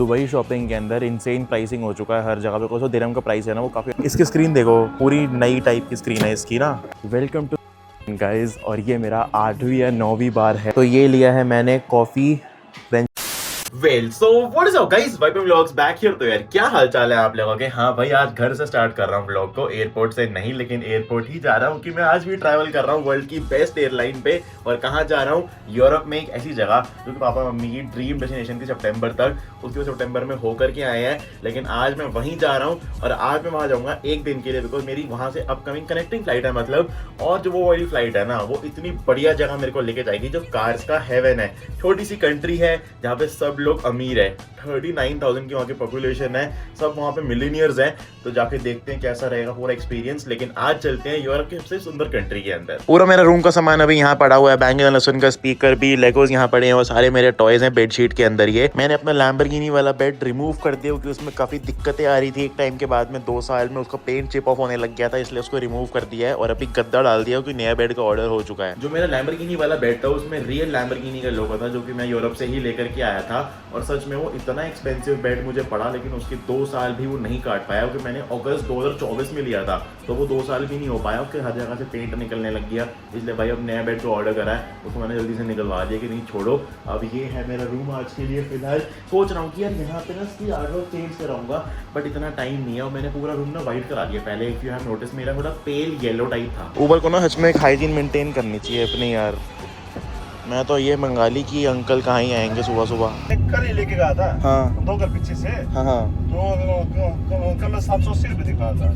Dubai shopping के अंदर insane pricing हो चुका है हर जगह पे। कोई दिरहम का प्राइस है ना वो काफ़ी। इसकी स्क्रीन देखो, पूरी नई टाइप की स्क्रीन है इसकी ना। वेलकम टू गाइस, और ये मेरा 8वीं या 9वीं बार है। तो ये लिया है मैंने coffee French. Well so what is up guys, वाइपम व्लॉग्स बैक हियर। तो यार क्या हाल चाल है आप लोगों के। हाँ भाई, आज घर से स्टार्ट कर रहा हूँ व्लॉग को, एयरपोर्ट से नहीं लेकिन एयरपोर्ट ही जा रहा हूँ कि मैं आज भी ट्रैवल कर रहा हूँ वर्ल्ड की बेस्ट एयरलाइन पे। और कहाँ जा रहा हूँ? यूरोप में एक ऐसी जगह जो कि पापा मम्मी की ड्रीम डेस्टिनेशन थी सितंबर तक, उसकी वो सितंबर में होकर के आए हैं। लेकिन आज मैं वहीं जा रहा हूँ और आज मैं वहाँ जाऊँगा एक दिन के लिए, बिकॉज मेरी वहाँ से अपकमिंग कनेक्टिंग फ्लाइट है मतलब। और जो वो वाली फ्लाइट है ना, वो इतनी बढ़िया जगह मेरे को लेके जाएगी जो कार्स का हेवन है। छोटी सी कंट्री है जहाँ पे सब लोग अमीर है, 39,000 की वहाँ की पॉपुलेशन है, सब वहाँ पे मिलीनियर्स हैं। तो जाके देखते हैं कैसा रहेगा पूरा एक्सपीरियंस। लेकिन आज चलते हैं यूरोप की सबसे सुंदर कंट्री के अंदर। पूरा मेरा रूम का सामान अभी यहाँ पड़ा हुआ है, Bang & Olufsen का स्पीकर भी, लेगोस यहाँ पड़े हैं और सारे मेरे टॉयज हैं बेडशीट के अंदर। ये मैंने अपना लैम्बोर्गिनी वाला बेड रिमूव कर दिया क्योंकि उसमें काफी दिक्कतें आ रही थी एक टाइम के बाद में। 2 साल में उसका पेंट चिप ऑफ होने लग गया था, इसलिए उसको रिमूव कर दिया है और अभी गद्दा डाल दिया क्योंकि नया बेड का ऑर्डर हो चुका है। जो मेरा लैम्बोर्गिनी वाला बेड था उसमें रियल लैम्बोर्गिनी का लोगो था, जो कि मैं यूरोप से ही लेकर के आया था। और सच में वो इतना एक्सपेंसिव बेड मुझे पड़ा, लेकिन उसके 2 साल भी वो नहीं काट पाया क्योंकि मैंने अगस्त 2024 में लिया था। तो वो 2 साल भी नहीं हो पाया क्योंकि हर जगह से पेंट निकलने लग गया। इसलिए भाई अब नया बेड जो ऑर्डर करा है उसको मैंने जल्दी से निकलवा दिया कि नहीं छोड़ो। अब ये है मेरा रूम आज के लिए फिलहाल। सोच रहा हूँ कि यार यहाँ पे ना इसकी आर्टवर्क चेंज कराऊंगा, बट इतना टाइम नहीं है। और मैंने पूरा रूम ना वाइट करा दिया पहले। इफ यू हैव नोटिस, मेरा थोड़ा पेल येलो टाइप था। ऊपर को ना सच में एक हाइजीन मेंटेन करनी चाहिए अपनी यार। मैं तो ये मंगा ली कि अंकल कहाँ ही आएंगे सुबह सुबह। कर ही लेके गया था। हाँ 2 घर पीछे से। हाँ हाँ, तो कल 780 रुपये दिखा था।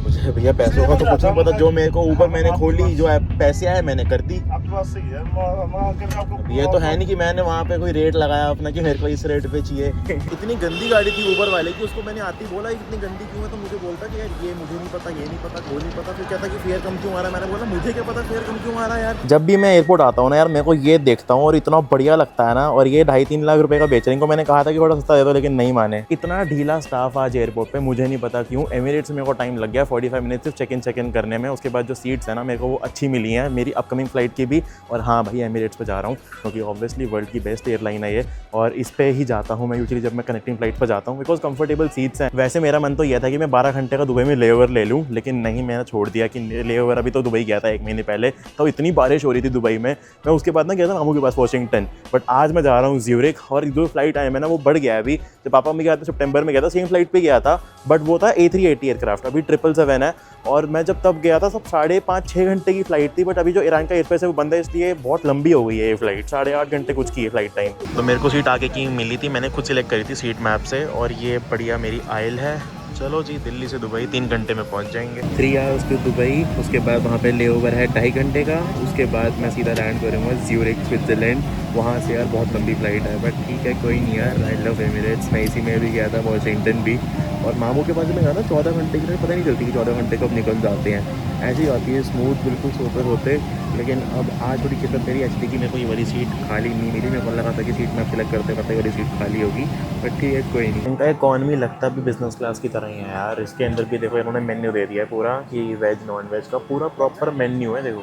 मुझे भैया पैसों का तो कुछ नहीं पता। जो मेरे को ऊबर मैंने खोली, जो पैसे आए मैंने कर दी। आपकी बात सही है। ये तो है नहीं कि मैंने वहाँ पे कोई रेट लगाया अपना कि मेरे को इस रेट पे चाहिए। इतनी गंदी गाड़ी थी ऊबर वाले की, उसको मैंने आती बोला इतनी गंदी क्यों है, तो मुझे बोलता कि यार ये मुझे नहीं पता, ये नहीं पता, वो नहीं पता। फिर कहता कि फेयर कम क्यों आ रहा है। मैंने बोला मुझे क्या पता फेयर कम क्यों आ रहा है यार। जब भी मैं एयरपोर्ट आता हूँ ना यार, मेरे को ये देखता हूँ और इतना बढ़िया लगता है ना। और ये 2.5-3 लाख रुपए का बेच रहे हैं। इनको मैंने कहा था कि थोड़ा सस्ता दे दो, लेकिन नहीं माने। इतना ढीला स्टाफ आज एयरपोर्ट पे, मुझे नहीं पता क्यों। एमिरेट्स में मेरे को टाइम लग गया 45 मिनट सिर्फ चेक इन करने में। उसके बाद जो सीट्स है ना मेरे को वो अच्छी मिली हैं मेरी अपकमिंग फ्लाइट की भी। और हाँ भाई, एमिरेट्स पे जा रहा हूँ क्योंकि ऑब्वियसली वर्ल्ड की बेस्ट एयरलाइन है ये, और इस पे ही जाता हूँ मैं यूजुअली जब मैं कनेक्टिंग फ्लाइट पर जाता हूँ, बिकॉज कंफर्टेबल सीट्स हैं। वैसे मेरा मन तो यह था कि मैं 12 घंटे का दुबई में लेओवर ले लूँ, लेकिन नहीं, मैंने छोड़ दिया कि लेओवर। अभी तो दुबई गया था 1 महीने पहले, तो इतनी बारिश हो रही थी दुबई में। मैं उसके बाद ना गया था मामू के पास वॉशिंगटन, बट आज मैं जा रहा हूँ ज्यूरिख। और जो फ्लाइट आया मैं ना वो बढ़ गया है अभी। जब पापा में गया था सितंबर में गया था, सेम फ्लाइट पे गया था, बट वो था A380 एयरक्राफ्ट। अभी 777 है। और मैं जब तब गया था सब 5.5-6 घंटे की फ्लाइट थी, बट अभी जो ईरान का एयरफेस है वो बंद है, इसलिए बहुत लंबी हो गई है ये फ्लाइट। 8.5 घंटे कुछ की है फ्लाइट टाइम। तो मेरे को सीट आगे की मिली थी, मैंने खुद सिलेक्ट करी थी सीट मैप से। और ये बढ़िया मेरी आयल है। चलो जी, दिल्ली से दुबई 3 घंटे में पहुंच जाएंगे। 3 आवर्स टू दुबई। उसके बाद वहाँ पे लेओवर है 2.5 घंटे का। उसके बाद मैं सीधा लैंड करूँगा ज्यूरिख स्विट्ज़रलैंड। वहाँ से यार बहुत लंबी फ्लाइट है, बट ठीक है कोई नहीं यार। I love Emirates. मैं इसी में भी गया था, वॉशिंगटन भी। और मामू के पास में गया था 14 घंटे के लिए, पता नहीं चलती कि 14 घंटे कब निकल जाते हैं। ऐसी आती है स्मूथ बिल्कुल सोते सोते। लेकिन अब आज थोड़ी किस्मत मेरी अच्छी थी कि मेरे को ये वाली सीट खाली नहीं मिली। मेरे को लगा था कि सीट मैं सिलेक्ट करते करते वाली सीट खाली होगी, बट ठीक है कोई नहीं। इनका इकॉनमी लगता भी बिजनेस क्लास की तरह ही है यार। इसके अंदर भी देखो इन्होंने मेन्यू दे दिया है पूरा कि वेज नॉन वेज का पूरा प्रॉपर मेन्यू है देखो।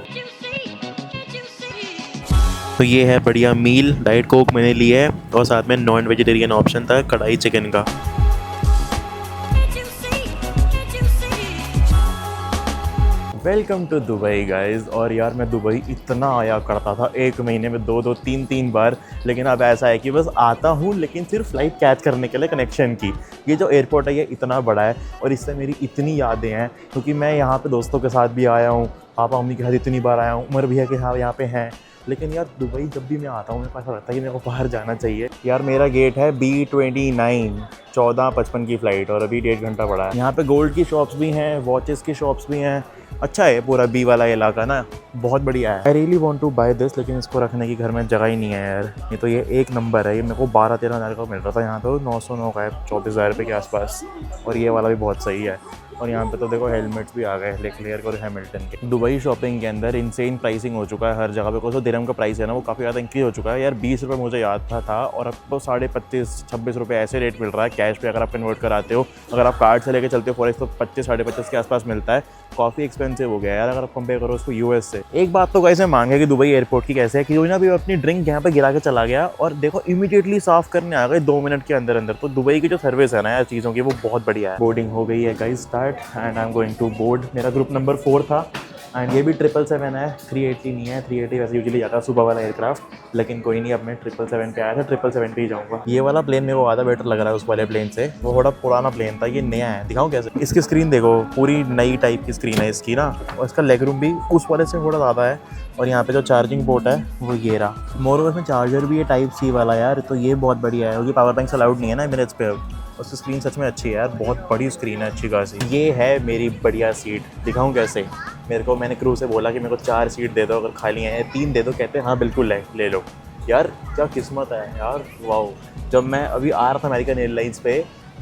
तो ये है बढ़िया मील। डाइट कोक मैंने लिया है और साथ में नॉन वेजिटेरियन ऑप्शन था कढ़ाई चिकन का। Welcome to Dubai guys. और यार मैं दुबई इतना आया करता था 1 महीने में 2-2 3-3 बार, लेकिन अब ऐसा है कि बस आता हूँ लेकिन सिर्फ फ्लाइट कैच करने के लिए कनेक्शन की। ये जो एयरपोर्ट है ये इतना बड़ा है और इससे मेरी इतनी यादें हैं क्योंकि मैं यहाँ पे दोस्तों के साथ भी आया हूँ, पापा मम्मी के साथ इतनी बार आया हूँ, उमर भैया के साथ यहाँ पे हैं। लेकिन यार दुबई जब भी मैं आता हूँ मेरे को ऐसा लगता है कि मेरे को बाहर जाना चाहिए यार। मेरा गेट है B29 14:55 की फ़्लाइट और अभी 1.5 घंटा पड़ा है। यहाँ पे गोल्ड की शॉप्स भी हैं, वॉचेस की शॉप्स भी हैं। अच्छा है पूरा बी वाला इलाका ना, बहुत बढ़िया है। I really want to buy this, लेकिन इसको रखने की घर में जगह ही नहीं है यार। ये तो ये 1 नंबर है। ये मेरे को 12-13 हज़ार का मिल रहा था, यहाँ तो 909 का है, 24,000 रुपये के आसपास। और ये वाला भी बहुत सही है। और यहाँ पे तो देखो हेलमेट्स भी आ गए लेक्लेयर और हैमिल्टन के। दुबई शॉपिंग के अंदर इंसेन प्राइसिंग हो चुका है हर जगह पे। कोई दिरहम का प्राइस है ना वो काफ़ी ज़्यादा इंक्रीज हो चुका है यार। 20 रुपये मुझे याद था और अब तो 25-26 रुपये ऐसे रेट मिल रहा है कैश पे अगर आप कन्वर्ट कराते हो। अगर आप कार्ड से लेके चलते हो फॉरेक्स तो 25-25.5 के आसपास मिलता है। काफ़ी एक्सपेंसिव हो गया यार अगर आप कंपेयर करो उसको US से। एक बात तो कैसे मांगे कि दुबई एयरपोर्ट की कैसे है कि जो ना अभी अपनी ड्रिंक यहाँ पे गिरा के चला गया और देखो इमीडिएटली साफ करने आ गए 2 मिनट के अंदर अंदर। तो दुबई की जो सर्विस है ना यार चीज़ों की वो बहुत बढ़िया है। बोर्डिंग हो गई है guys start and I am going to board. मेरा ग्रुप नंबर 4 था एंड ये भी 777 है, 380 नहीं है। 380 वैसे यूजुअली जाता है सुबह वाला एयरक्राफ्ट, लेकिन कोई नहीं, अब मैं 777 पे आया था, 777 पे ही जाऊँगा। ये वाला प्लेन मेरे को ज़्यादा बेटर लग रहा है उस वाले प्लेन से, वो थोड़ा पुराना प्लेन था, ये नया है। दिखाऊँ कैसे? इसकी स्क्रीन देखो, पूरी नई टाइप की स्क्रीन है इसकी ना, और इसका लेग रूम भी उस वाले से थोड़ा ज़्यादा है। और यहाँ पे जो चार्जिंग पोर्ट है वो ये रहा। मोर में चार्जर भी है टाइप सी वाला यार, तो ये बहुत बढ़िया है क्योंकि पावर बैंक अलाउड नहीं है ना एमिरेट्स पे। उसकी स्क्रीन सच में अच्छी है यार, बहुत बड़ी स्क्रीन है अच्छी खासी। ये है मेरी बढ़िया सीट, दिखाऊं कैसे? मैंने क्रू से बोला कि मेरे को 4 सीट दे दो, अगर खाली हैं 3 दे दो। कहते हैं हाँ बिल्कुल है, ले लो। यार क्या किस्मत है यार, वाओ। जब मैं अभी आ रहा था अमेरिकन एयरलाइंस पे,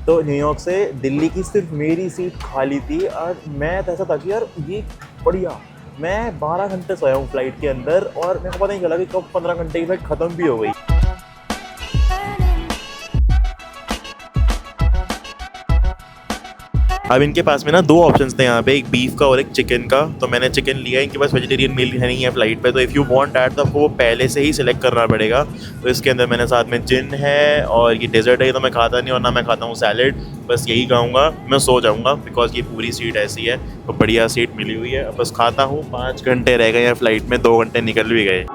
तो न्यूयॉर्क से दिल्ली की सिर्फ मेरी सीट खाली थी और मैं ऐसा था कि यार ये बढ़िया। मैं 12 घंटे सोया हूँ फ्लाइट के अंदर और मेरे को पता नहीं चला कि कब 15 घंटे की फ्लाइट ख़त्म भी हो गई। अब इनके पास में ना 2 ऑप्शंस थे यहाँ पे, एक बीफ का और एक चिकन का। तो मैंने चिकन लिया। इनके पास वेजिटेरियन मील नहीं है फ्लाइट पे, तो इफ़ यू वांट दैट तो आपको वो पहले से ही सिलेक्ट करना पड़ेगा। तो इसके अंदर मैंने साथ में जिन है और ये डेजर्ट है, तो मैं खाता नहीं और ना मैं खाता हूँ सैलेड, बस यही खाऊंगा। मैं सो जाऊँगा बिकॉज ये पूरी सीट ऐसी है, तो बढ़िया सीट मिली हुई है। बस खाता हूँ। 5 घंटे रह गए हैं फ्लाइट में, 2 घंटे निकल भी गए।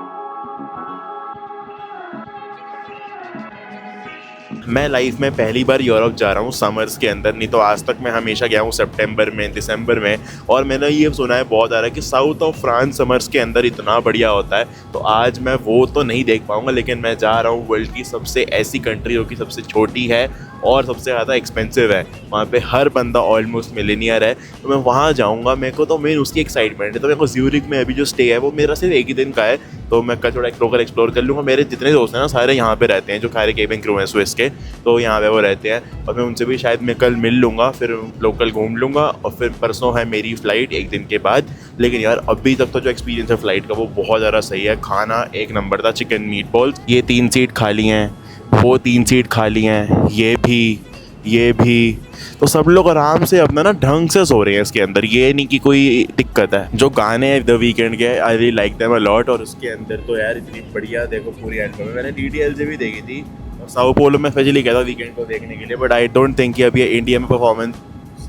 मैं लाइफ में पहली बार यूरोप जा रहा हूँ समर्स के अंदर, नहीं तो आज तक मैं हमेशा गया हूँ सितंबर में, दिसंबर में। और मैंने ये सुना है बहुत आ रहा है कि साउथ ऑफ फ्रांस समर्स के अंदर इतना बढ़िया होता है। तो आज मैं वो तो नहीं देख पाऊँगा, लेकिन मैं जा रहा हूँ वर्ल्ड की सबसे ऐसी कंट्री जो कि सबसे छोटी है और सबसे ज़्यादा एक्सपेंसिव है। वहाँ पे हर बंदा ऑलमोस्ट मिलेनियर है, तो मैं वहाँ जाऊँगा। मेरे को तो मेन उसकी एक्साइटमेंट है। तो मेरे को ज्यूरिक में अभी जो स्टे है वो मेरा सिर्फ 1 ही दिन का है, तो मैं कल थोड़ा एक्सप्लोर कर लूँगा। मेरे जितने दोस्त हैं ना सारे यहाँ पे रहते हैं, जो सारे केबिन क्रू हैं स्विस के, तो यहाँ पे वो रहते हैं। और मैं उनसे भी शायद मैं कल मिल लूँगा, फिर लोकल घूम लूँगा। और फिर परसों है मेरी फ़्लाइट 1 दिन के बाद। लेकिन यार अभी तक तो जो एक्सपीरियंस है फ़्लाइट का वो बहुत ज़्यादा सही है। खाना 1 नंबर था, चिकन मीट बॉल्स। ये 3 सीट खाली हैं, वो 3 सीट खाली हैं, ये भी। तो सब लोग आराम से अपना ना ढंग से सो रहे हैं इसके अंदर, ये नहीं कि कोई दिक्कत है। जो गाने हैं द वीकेंड के, I really like them a lot. और उसके अंदर तो यार इतनी बढ़िया देखो पूरी एल्बम है। मैंने DTL से भी देखी थी, साओ पोलो में स्पेशली गया था वीकेंड को देखने के लिए, बट आई डोंट थिंक कि अभी इंडिया में परफॉर्मेंस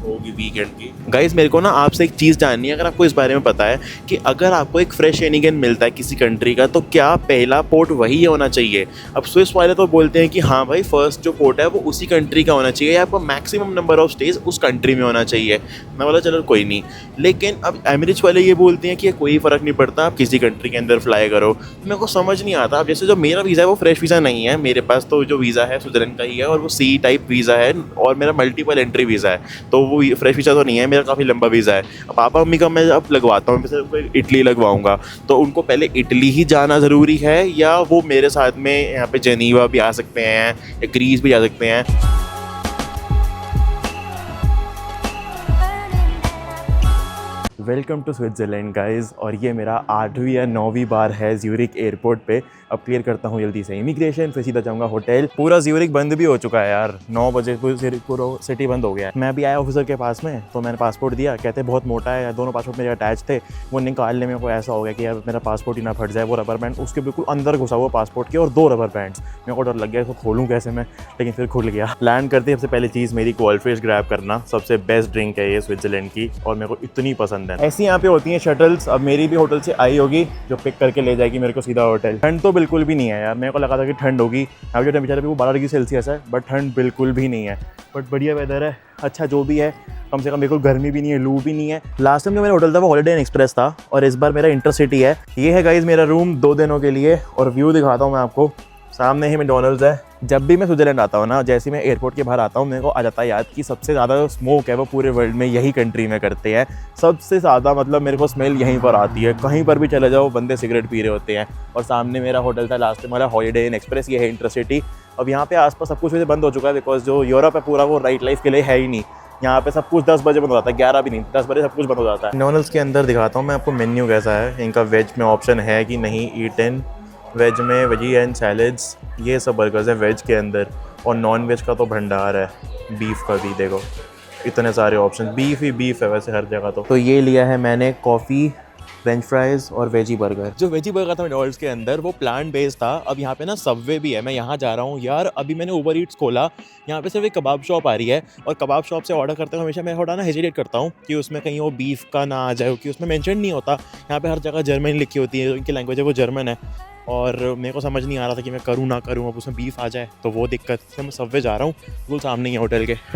होगी वीकेंड की। गाइस मेरे को ना आपसे एक चीज़ जाननी है, अगर आपको इस बारे में पता है कि अगर आपको एक फ्रेश एनिगन मिलता है किसी कंट्री का, तो क्या पहला पोर्ट वही होना चाहिए? अब स्विस वाले तो बोलते हैं कि हाँ भाई फर्स्ट जो पोर्ट है वो उसी कंट्री का होना चाहिए, या आपका मैक्सिमम नंबर ऑफ स्टेज उस कंट्री में होना चाहिए। मैं बोला चलो कोई नहीं। लेकिन अब एमिरेट्स वाले ये बोलते हैं कि कोई फ़र्क नहीं पड़ता, आप किसी कंट्री के अंदर फ्लाई करो। मेरे को समझ नहीं आता। अब जैसे जो मेरा वीज़ा है वो फ्रेश वीज़ा नहीं है, मेरे पास तो जो वीज़ा है स्विट्ज़रलैंड का ही है और वो C टाइप वीज़ा है और मेरा मल्टीपल एंट्री वीज़ा है, तो वो फ्रेश वीज़ा तो नहीं है, मेरा काफ़ी लंबा वीज़ा है। अब पापा मम्मी का मैं अब लगवाता हूँ, जैसे इटली लगवाऊंगा, तो उनको पहले इटली ही जाना ज़रूरी है या वो मेरे साथ में यहाँ पे जेनीवा भी आ सकते हैं या ग्रीस भी जा सकते हैं? Welcome to Switzerland guys. और ये मेरा 8वीं या 9वीं बार है ज्यूरिक एयरपोर्ट पे। अब क्लियर करता हूँ जल्दी से इमिग्रेशन, फिर सीधा जाऊँगा होटल। पूरा ज्यूरिक बंद भी हो चुका है यार, 9 बजे पूरा सिटी बंद हो गया है। मैं भी आया ऑफिसर के पास में, तो मैंने पासपोर्ट दिया, कहते बहुत मोटा है, दोनों पासपोर्ट मेरे अटैच थे। वो निकालने में को ऐसा हो गया कि यार मेरा पासपोर्ट ही ना फट जाए। वो रबर बैंड उसके बिल्कुल अंदर घुसा हुआ पासपोर्ट के और 2 रबर बैंड्स। मेरे को डर लग गया इसको खोलूँ कैसे मैं, लेकिन फिर खुल गया। लैंड करते सबसे पहली चीज़ मेरी कोल्ड फ्रेश ग्रैब करना। सबसे बेस्ट ड्रिंक है ये स्विट्ज़रलैंड की और मेरे को इतनी पसंद है। ऐसी यहाँ पे होती हैं शटल्स। अब मेरी भी होटल से आई होगी जो पिक करके ले जाएगी मेरे को सीधा होटल। ठंड तो बिल्कुल भी नहीं है यार, मेरे को लगा था कि ठंड होगी। यहाँ जो टेम्परेचर है वो 12 डिग्री सेल्सियस है, बट ठंड बिल्कुल भी नहीं है। बट बढ़िया वेदर है, अच्छा जो भी है, कम से कम बिल्कुल गर्मी भी नहीं है, लू भी नहीं है। लास्ट टाइम जो मेरा होटल था वो हॉलिडे इन एक्सप्रेस था और इस बार मेरा इंटरसिटी है। ये है गाइज मेरा रूम 2 दिनों के लिए और व्यू दिखाता हूँ मैं आपको। सामने ही मैकडॉनल्ड्स है। जब भी मैं स्विट्ज़रलैंड आता हूँ ना, जैसे मैं एयरपोर्ट के बाहर आता हूँ, मेरे को आ जाता है याद कि सबसे ज़्यादा स्मोक है वो पूरे वर्ल्ड में यही कंट्री में करते हैं। सबसे ज़्यादा मतलब मेरे को स्मेल यहीं पर आती है। कहीं पर भी चले जाओ बंदे सिगरेट पी रहे होते हैं। और सामने मेरा होटल था लास्ट टाइम वाला हॉलिडे इन एक्सप्रेस, ये है इंटरसिटी। अब यहाँ पे आसपास सब कुछ वैसे बंद हो चुका है बिकॉज जो यूरोप है पूरा वो नाइट लाइफ के लिए है ही नहीं। यहाँ पे सब कुछ 10 बजे बंद हो जाता है, 11 भी नहीं, 10 बजे सब कुछ बंद हो जाता है। मैकडॉनल्ड्स के अंदर दिखाता हूँ मैं आपको मेन्यू कैसा है। इनका वेज में ऑप्शन है कि नहीं, ईट इन वेज में वेजी एंड सैलेड्स, ये सब बर्गर्स हैं वेज के अंदर। और नॉन वेज का तो भंडार है, बीफ का भी देखो इतने सारे ऑप्शन। बीफ ही बीफ है वैसे हर जगह। तो ये लिया है मैंने कॉफ़ी फ्रेंच फ्राइज और वेजी बर्गर। जो वेजी बर्गर था मैकडॉनल्ड्स के अंदर वो प्लांट बेस्ड था। अब यहाँ पे ना सबवे भी है, मैं यहाँ जा रहा हूँ यार। अभी मैंने ऊबर ईट्स खोला, यहाँ पे सिर्फ एक कबाब शॉप आ रही है और कबाब शॉप से ऑर्डर करते हुए हमेशा मैं थोड़ा ना हेजिटेट करता हूँ कि उसमें कहीं वो बीफ का ना आ जाए, क्योंकि उसमें मेंशन नहीं होता। यहाँ पे हर जगह जर्मन लिखी होती है, इनकी लैंग्वेज है वो जर्मन है और मेरे को समझ नहीं आ रहा था कि मैं करूँ ना करूँ, अब उसमें बीफ आ जाए तो वो दिक्कत। मैं सबवे जा रहा हूँ, बिल्कुल सामने ही है होटल के।